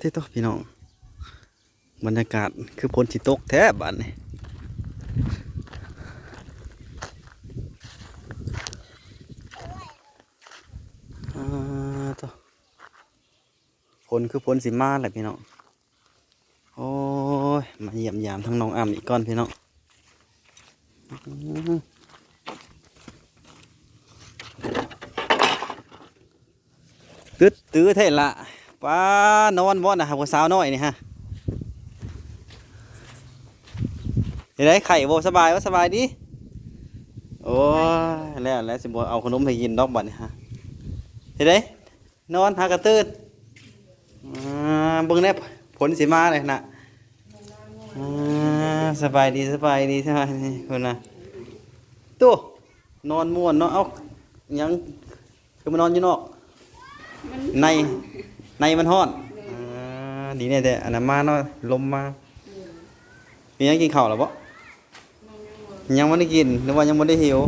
ที่โตพี่น้องบรรยากาศคือฝนสิตกแท้บ้านนี่โตฝนคือฝนสิมาแหละพี่น้องโอ้ยมาเยี่ยมยามทั้งน้องอ้ำอีกก่อนพี่น้องตึ๊ดตื้อเท่ละป้านอนบ่นะฮะผู้สาวน้อยนี่ฮะเห็นไหมไข่บ่สบายว่าสบายดีโอ้ยแล้วสิบ่เอาขนมให้กินดอกบัดนี่ฮะเห็นไหมนอนหากระตื้นเบิ่งแน่ผลสิมาเลยนะสบายดีสบายดีคนน่ะตัวนอนม่วนเนาะเอายังคือมานอนอยู่นอกในมันร้อนดีแน่แต่อันนั้นมาเนาะลมมามียังกินข้าวหรอปะยังไม่ได้กินหรือว่ายังไม่ได้หิว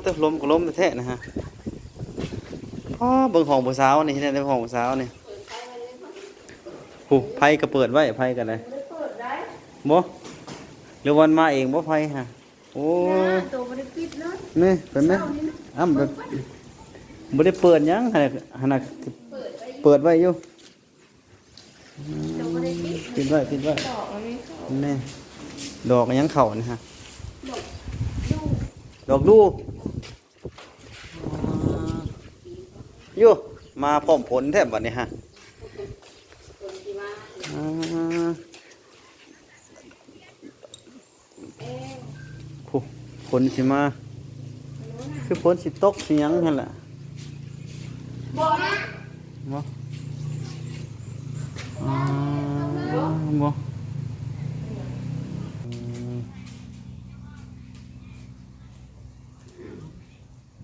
ตัวลมแท้นะฮะเบิ่งห้องผู้สาวนี่ที่ไหนในห้องผู้สาวนี่ไพ่ก็เปิดไว้ไพ่กันเลยบ่หรือวันมาเองบ่ไพ่ฮะโอ้นี่เป็นไหมแบบบ่ได้เปิดยังขนาดเปิดไว้อยู่ปิดไว้นี่ดอกยังเข่านี่ฮะดอกดูอยู่มาพร้อมผลแทบวันนี้ฮะผลสิมาคือผลสิตกสิยังนั่นแหละบ่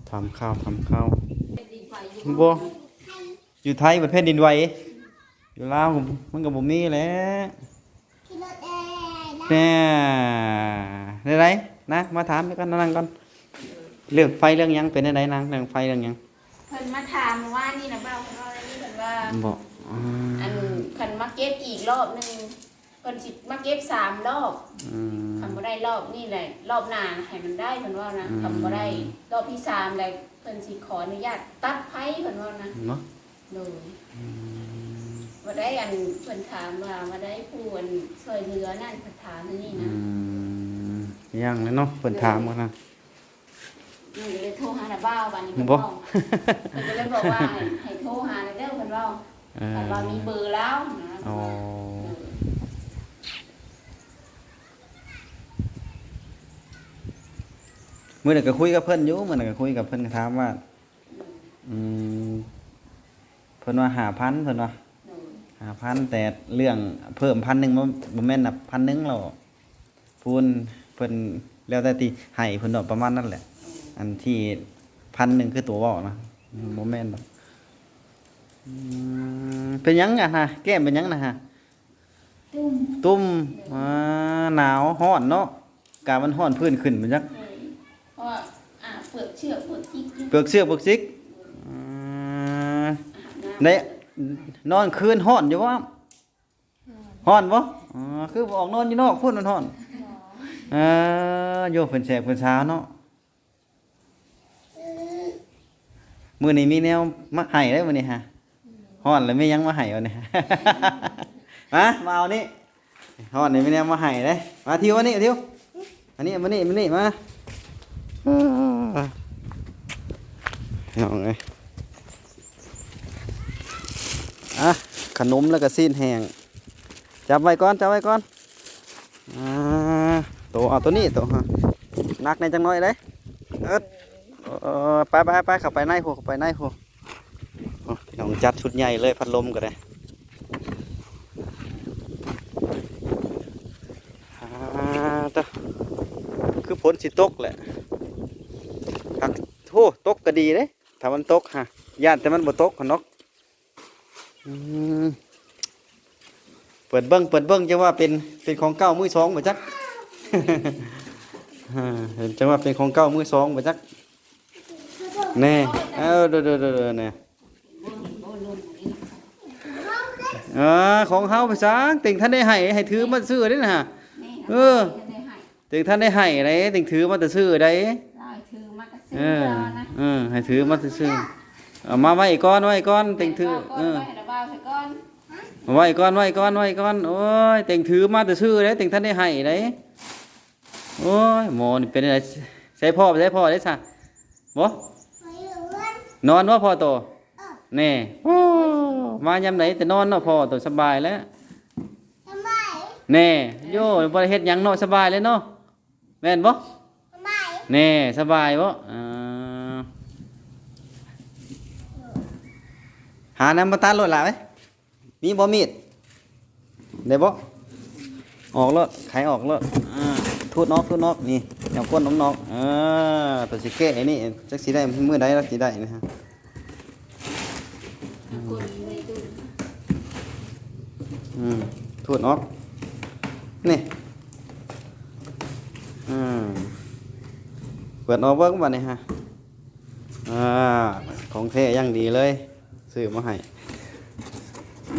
ทำข้าวบ่อยู่ไทยประเทศดินไหวอยู่ลาวมันกับผมนี่แหละเนี่ยได้นะมาถามกันนั่งก่อนเรื่องไฟเรื่องยังเป็นอะไรนางเรื่องไฟเรื่องยังเพิ่นมาถามว่านี่นะเบ้าเพิ่นว่าอะไรนี่เพิ่นว่าบอกอันเพิ่นมาเก็บอีกรอบนึงเพิ่นสิมาเก็บ3รอบทำบ่ได้รอบนี่แหละรอบหน้าให้มันได้เพิ่นว่านะทำบ่ได้รอบที่3เลยเพิ่นสิขออนุญาตตัดไผเพิ่นว่านะเนาะโดยบ่ได้อันเพิ่นถามว่าบ่ได้ผู้อันช่วยเหลือนั่นเพิ่นถามนี่นะยังเลยเนาะเพิ่นถามกันนะนี่เลยโทรหาบ้าววันนี้เพิ่นบอกเพิ่นก็เลยบอกว่าให้โทรหาเด้อเพิ่นว่าแต่ว่ามีเบอร์แล้วนะอ๋อมื้อนั้นก็คุยกับเพิ่นอยู่มื้อนั้นก็คุยกับเพิ่นก็ถามว่าเพิ่นว่า5,000เพิ่นว่า5,000แต่เรื่องเพิ่ม1,000บ่แม่นน่ะ1,000แล้วพูนเพิ่นแล้วแต่ที่ให้เพิ่นดอกประมาณนั้นแหละอันที่1,000คือตัวเว้านะบ่แม่นดอกเป็นหยังอ่ะฮะแก้มเป็นหยังนะฮะตุ่มหนาวร้อนเนาะกามันร้อนพื้นขึ้นมันจักเพราะว่าเปลือกเชือกเปลือกจิกเปลือกเสื้อเปลือกซิกได้นอนคืนร้อนอยู่บ่ร้อนบ่คือออกนอนอยู่นอกพุ่นมันร้อนโยเพิ่นแสบเพิ่นเช้าเนาะมื้อนี้มีแนวมาให้ได้มื้อนี้ฮะฮ้อนแล้วมียังมาให้วันนี้มาเอานี่ฮ้อนนี่มีแนวมาให้เด้มาทิวอันนี้ทิวอันนี้มานี่มาเอาไงขนมแล้วก็ซีนแห้งจับไว้ก่อนตัวเอาตัวนี้ตัวฮะนักในจังน้อยเลยไปเข้าไปในหัวพี่น้องจัดชุดใหญ่เลยพัดลมก็ได้คือฝนสิตกแหละโอ้ตกก็ดีเลยถ้ามันตกฮะย่านแต่มันบ่ตกขนกเปิดเบิ้งจะว่าเป็นของเก่ามือสองบ่จักเห็นจะว่าเป็นของเก่ามือสองบ่จัก แน่เอาเด้อๆๆๆแน่ของเฮาไปซะติ่งท่านได้ให้ถือมาซื้อเด้น่ะเออติ่งท่านได้ให้ได้ติ่งถือมาแต่ซื้อได้ ถือมากระซื้ เอ อ อ นะ ให้ถือมาซื่อๆเอามาไว้ก่อนเต็งถือก้อนไว้ให้ระบาวใส่ก้อน ไว้ก่อนโอ้ยเต็งถือมาซื่อๆเด้เต็งท่านได้ให้เด้โอ้ยหมอนี่เป็นอะไรใส่พ่อได้ซะบ่นอนบ่พ่อโตแน่โอ้มายามไหนแต่นอนเนาะพ่อโตสบายแล้วแน่โย่บ่ได้เฮ็ดหยังเนาะสบายเลยเนาะแม่นบ่แน่สบายบ่หาน้ำมาตัดรถหล่ะไหมมีบ่มีดได้บ่ออกรถไขออกรถทูดนอกนี่แนวก้นน้องตัวสิแก้ไอ้นี่จักสิได้มื้อใดแล้วสิได้นะฮะทูดนอกนี่เปิดออกเบิ่งบัดนี้ฮะของแท้อย่างดีเลยซื้อมาให้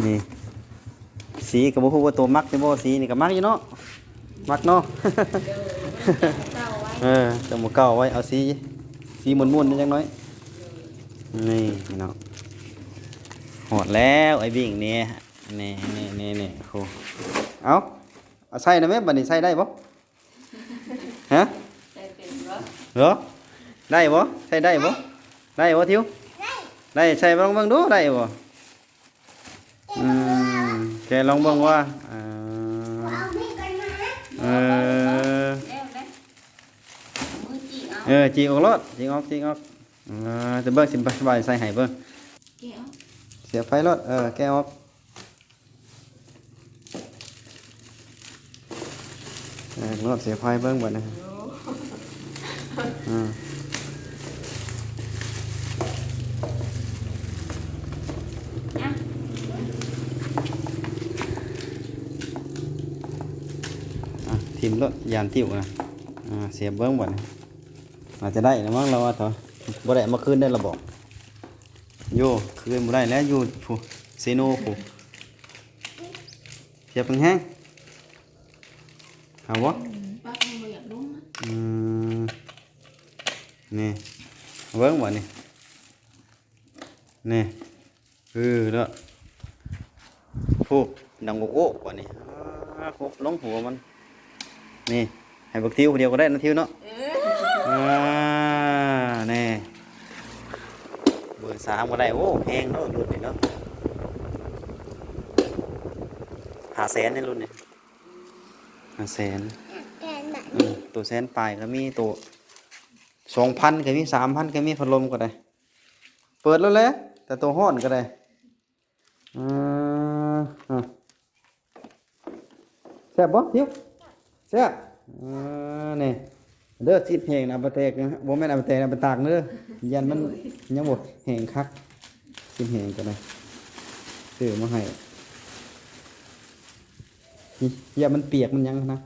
นี่สีกับบ่ฮู้ว่าตัวมักสิบ่สีนี่ก็มักอยู่เนาะมักเนาะ จะหมูเก่าไว้เอาสีม่วนๆนิดจังน้อยนี่เนาะหอดแล้วไอ้บิ่งนี่นี่โหเอาใส่ได้ไหมบัดนี้ใส่ได้บ่ฮะใส่เป็นบ่ เหรอได้บ่ใส่ได้บ่ทิวได้ใส่ลองเบิ่งดูได้บ่แกลองเบิ่งว่าจีออกรถจีออกจะเบิ่งสิบายใส่ให้เบิ่งเสียบไฟรถแกออกรถเสียบไฟเบิ่งบ่นะทิมรถยานติ้วนะเสียบเบิ่งบ่นะอาจจะได้นะมั้งเราว่าเถอะบ่ได้มาคืนได้ระบอกโยคืนบ่ได้แล้วอยู่ผู้เซโนผู้เสียบแห้งเอาบ่ปักบ่อยากลงนี่เบิ่งบ่นี่นี่แล้วผู้ดังโกโก้บ่นี่ครบลงหัวมันนี่ให้บักทิวเดียวก็ได้นะทิวเนาะแน่เบอร์3ก็ได้โอ้แพงเนาะรุ่นนี้เนาะ500,000ในรุ่นนี้500,000ตัวแสนปลายก็มีตัว 2,000 ก็มี 3,000 ก็มีพัดลมก็ได้เปิดแล้วแหละแต่ตัวฮ้อนก็ได้แซ่บบ่ทิวแซ่บนี่เด้อจิตแหงนะบ่แตกนะบ่แม่นเอาไปแตกเอาไปตากเด้อยันมันยังบ่แห้งคักจิตแหงก็ได้ซื้อมาให้อย่ามันเปียกมันยังนะ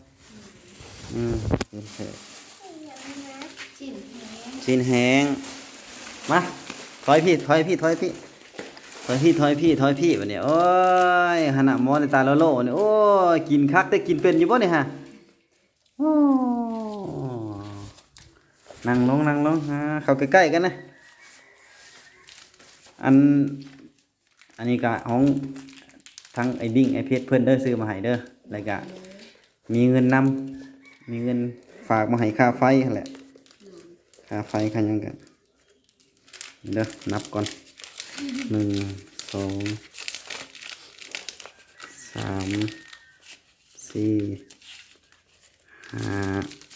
ชิ้นแห้งมาถอยพี่บัดนี้โอ้ยหน้ามอในตาโลๆนี่โอ้ยกินคักแต่กินเป็นอยู่บ่นี่ฮะนั่งลงเข้าใกล้ๆกันนะอันนี้ก็ของทั้งไอ้ดิ้งไอ้เพชรเพิ่นเด้อซื้อมาให้เด้อแล้วก็มีเงินมีเงินฝากมาให้ค่าไฟนั่นแหละค่าไฟค่าหยังกันเด้อนับก่อน1 2 3 4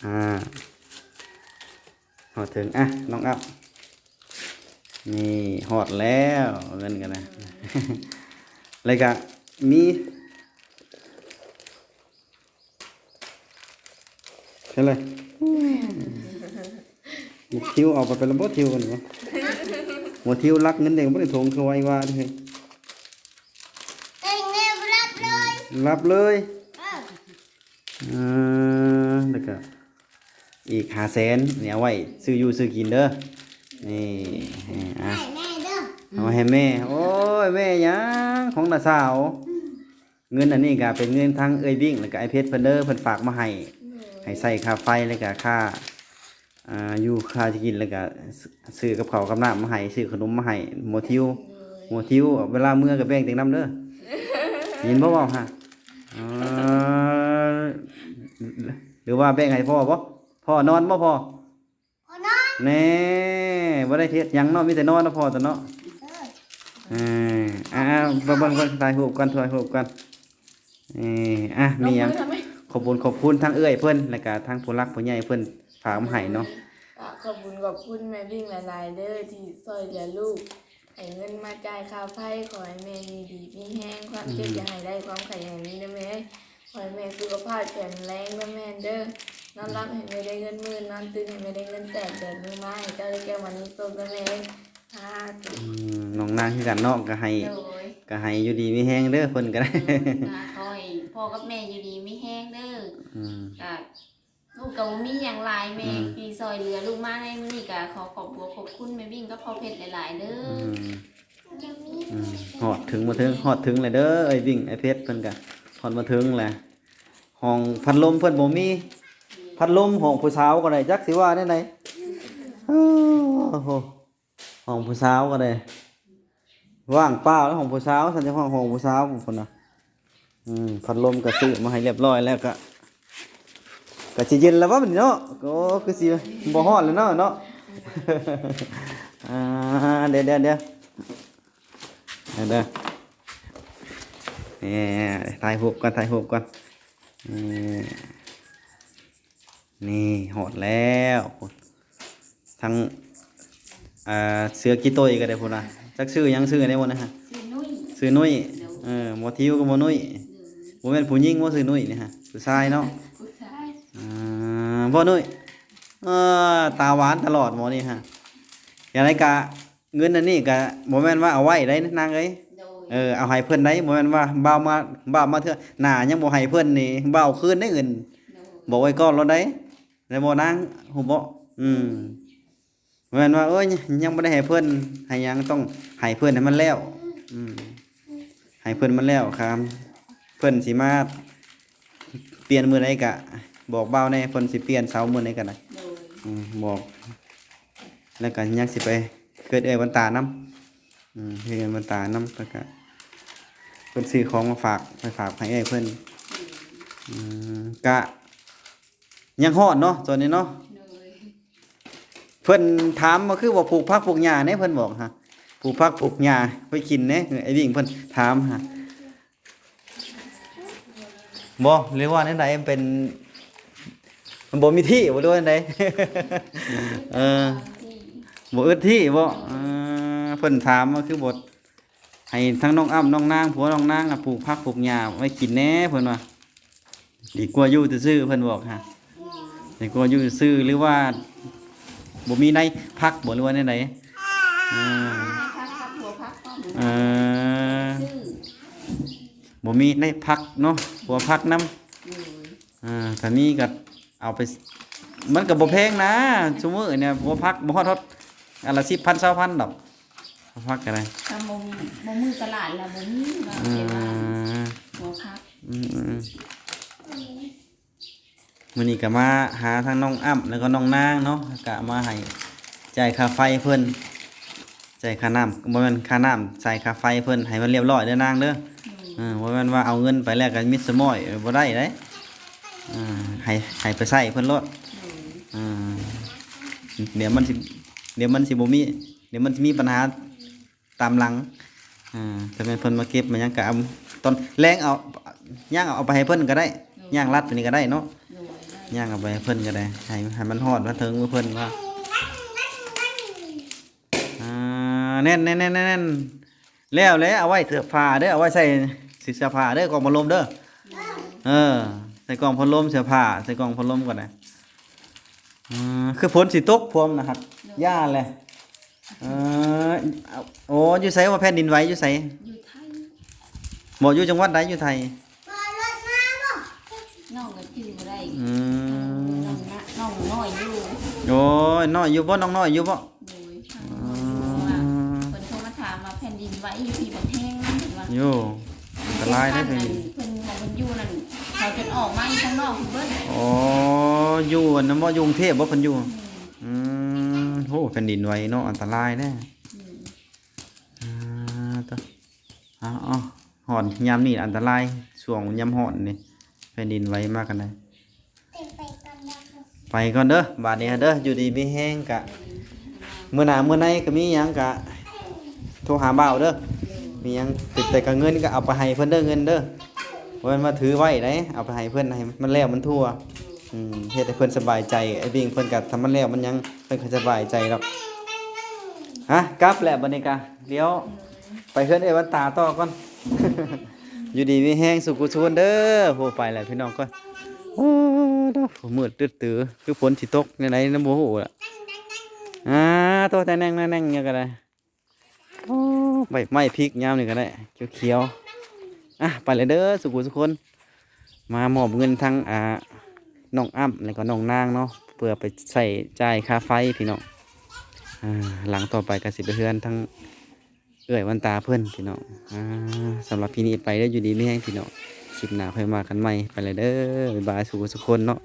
5หอดถึงน้องอัพนี่หอดแล้วเงินกันนะ เลยกะมีใช่เลยทิวเอาไปเป็นระบบทิวกันวะหัวทิวรักเงินเด็กไม่ได้ทงคือไว้ว่าเลยรับเลยแล้วก็อีก500,000เนี่ยเอาไว้ซื้ออยู่ซื้อกินเด้อ นี่อ่ะ ให้แม่เด้อ เอาให้แม่โอ้ยแม่หยังของน้าสาวเงินอันนี้ก็เป็นเงินทั้งเอ้ยวิ่งแล้วก็ไอ้เพชรเพิ่นเด้อเพิ่นฝากมาให้ใส่ค่าไฟแล้วก็ค่าอยู่ค่าสิกินแล้วก็ซื้อกับข้าวกับน้ำมาให้ซื้อขนมมาให้หมอทิวเวลาเมื่อก็แบ่งเต็งน้ำเด้อยินบ่เว้าฮะหรือว่าแบ่งให้พ่อบ่พ่อนอนบ่พ่อ โอ้น้อง แน่บ่ได้เฮ็ดหยังเนาะมีแต่นอนเนาะพ่อแต่เนาะ เออ เบิ่งถ่ายรูปกันมีหยัง ทำไม ขอบคุณทั้งเอื้อยเพิ่นแล้วก็ทั้งผู้รักผู้ใหญ่เพิ่นฝากมาให้เนาะ ขอบคุณแม่วิ่งหลายๆเด้อที่ช่วยเหลือลูกให้เงินมาจ่ายค่าไฟขอให้แม่มีดีมีแห้งความเจ็บอย่าให้ได้ความไข่อย่างนี้นะแม่ขอให้แม่สุขภาพแข็งแรงนะแม่เด้อนอนรับให้แม่ได้เงินหมื่นนอนตื่นให้แม่ได้เงินแสนเดือนมือไม้เจ้าได้แก้วันนี้โตนะแม่ธุ น้องนางคือกันเนาะก็ให้ โดย อยู่ดีมีแฮงเด้อเพิ่นก็ได้ คอยพ่อกับแม่อยู่ดีไม่แห้งเด้อ อืม ก็ลูกก็บ่มีหยังหลายแม่ที่ซอยเหลือลูกมาในมื้อนี้ก็ขอบคุณแม่วิ่งกับพ่อเพชรหลายๆเด้อ จะมี ฮอดถึงเลยเด้อเอ้ยวิ่งไอ้เพชรเพิ่นก็ฮอดมาถึงแหละห้องพัดลมเพิ่นบ่มีพัดลมห้องผู้สาวก็ได้จักสิว่าแนวใดโอ้โหห้องผู้สาวก็ได้ว่างเปล่าแล้วห้องผู้สาวซั่นจะห้องผู้สาวพุ่นน่ะพัดลมก็ซื้อมาให้เรียบร้อยแล้วก็สิเย็นแล้วว่าบัดนี้เนาะก็คือสิบ่ฮ้อนแล้วเนาะ เดี๋ยวนี่ถ่ายรูปก่อนนี่หอดแล้วทั้งเสือกี่ตัวอีกก็ได้พุ่นนะจักชื่อยังชื่อได้บ่นะฮะ ชื่อนุ้ย ชื่อนุ้ยหมอทิวกับหมอนุ้ยบ่แม่นผู้หญิงบ่ชื่อนุ้ยนี่ฮะผู้ชายเนาะ ผู้ชาย บ่นุ้ยตาหวานตลอดหมอนี่ฮะอย่างไรกะเงินอันนี้กะบ่แม่นว่าเอาไว้ได้นางเอ้ย โดย เอาให้เพิ่นได้บ่แม่นว่าบ่าวมาเถอะหน้ายังบ่ให้เพิ่นนี่บ่าวคืนได้เงิน โดย บอกไว้ก่อนเราได้ได้บ่นางฮู้บ่บ่แม่นว่าเอ้ยยังบ่ได้ให้เพิ่นให้หยังต้องให้เพิ่นให้มันแล้วให้เพิ่นมันแล้วครับเพิ่นสิมาเปลี่ยนมื้อใดก็บอกบ่าวแน่เพิ่นสิเปลี่ยนเสาร์มื้อใดก็ได้ โดย บอกแล้วก็ยังสิไปเกิดเอ้ยวันตานํเฮ็ดเอ้ยวันตานํแล้วก็เพิ่นซื้อของมาฝากให้เอ้ยเพิ่นกะยังฮอดเนาะตอนนี้เนาะ โดย เพิ่นถามมาคือว่าปลูกผักปลูกหญ้าเนี่ยเพิ่นบอกฮะปลูกผักปลูกหญ้าไว้กินเนี่ยไอ้วิ่งเพิ่นถามฮะบ่หรือว่าในใดมันเป็นมันบ่มีที่บ่ด้วยอันใด บ่อึดที่บ่เพิ่นถามมาคือบทให้ทั้งน้องอ้ำน้องนางผัวน้องนางปลูกผักปลูกหญ้าไว้กินแหน่เพิ่นว่าดีกว่าอยู่ซื่อๆเพิ่นบอกฮะดีกว่าอยู่ซื่อหรือว่าบ่มีในพักบ่หรือว่าในไหนพักหัวพักป้อม เออ ชื่อ บ่มีในพักเนาะหัวพักนำ โดย ถ้ามีก็เอาไปมันก็บ่แพงนะซุมื้อเนี่ยบ่พักบ่ฮอดอันละ 10,000 20,000ดอกบ่พักก็ได้ ถ้าบ่มือตลาดแล้วบ่มีว่าเป็นว่าหัวพัก มื้อนี้ก็มาหาทั้งน้องอ้ำแล้วก็น้องนางเนาะก็มาให้จ่ายค่าไฟเพิ่นจ่ายค่าน้ำบ่แม่นค่าน้ำจ่ายค่าไฟเพิ่นให้มันเรียบร้อยเด้อนางเด้อบ่แม่นว่าเอาเงินไปแล้วก็มิดสมอยบ่ได้เด้ให้ไปใช้เพิ่นโลดเดี๋ยวมันสิบ่มีเดี๋ยวมันสิมีปัญหาตามหลังถ้าแม่นเพิ่นมาเก็บมันยังก็เอาตอนแรงเอาย่างเอาไปให้เพิ่นก็ได้ย่างรัดไปนี่ก็ได้เนาะ โดยได้ ย่างเอาไปให้เพิ่นก็ได้ให้มันฮอดมาถึงมือเพิ่นว่าแน่นแล้วเอาไว้เสื้อผ้าเด้อเอาไว้ใส่เสื้อผ้าเด้อกล่องพัดลมเด้อใส่กล่องพัดลมเสื้อผ้าใส่กล่องพัดลมก่อนนะคือฝนสิตกพร้อมนะครับย่าเลยโอ้อยู่ไสว่าแผ่นดินไหวอยู่ไส อยู่ไทย บ่อยู่จังหวัดใดอยู่ไทย พอรถมาบ่ น้องก็ชื่อบ่ได้ อืม น้องน้อยอยู่ โอ้ยน้อยอยู่บ่น้องน้อยอยู่บ่ โดยท นไหวอยู่ที่บันแห้งนั่นเห็นว่า โยอันตรายได้อแผ่นดิน เพิ่นมองเพิ่นอยู่นั่นเขาจนออกมาอยู่ข้างนอกเพิ่นเบิด อ๋ออยู่อันนั้นบ่อยู่กรุงเทพบ่เพิ่นอยู่โหแผ่นดินไหวเนาะอันตรายแน่ต่ออ๋อหอนยามนี้อันตรายช่วงยามหอนนี่แผ่นดินไหวมากกันได้ ไปก่อนนะไปก่อนเด้อบาดนี้เด้ออยู่ดีมีแห้งกะมื้อหน้ามื้อในก็มีหยังกะโทรหาบ่าวเด้อมีหยังติดแต่กับเงินก็เอาไปให้เพิ่นเด้อเงินเด้อบ่แม่นมาถือไว้ได้เอาไปให้เพิ่นให้มันแล้วมันทั่วเฮ็ดให้เพิ่นสบายใจไอ้บิ่งเพิ่นก็ทำมันแล้วมันยังเพิ่นก็สบายใจดอกฮะกลับแล้วบัดนี้กะเดี๋ยวไปเฮือนเอวันตาต่อก่อน อยู่ดีมีแห้งสุขสุขเด้อโหไปแล้วพี่น้องก่อนโอ้ดอกมืดตื้อๆคือฝนสิตกในไหนน้ำบ่ฮู้ล่ะตัวแต่แน่งเนี่ยก็ได้โอ้ใบไม้พริกยามนี่ก็ได้เขียวๆไปเลยเด้อสุขสุขคนมามอบเงินทั้งน้องอ้ำแล้วก็น้องนางเนาะเพื่อไปใส่จ่ายค่าไฟพี่น้องหลังต่อไปก็สิไปเฮือนทั้งเอื้อยวันตาเพิ่นพี่น้องสำหรับพี่นี้ไปได้ออยู่ดีไม่แห้งพี่น้องคลิปหน้าค่อยมากันใหม่ไปเลยเด้อบ๊ายบายสุขสุขคนเนาะ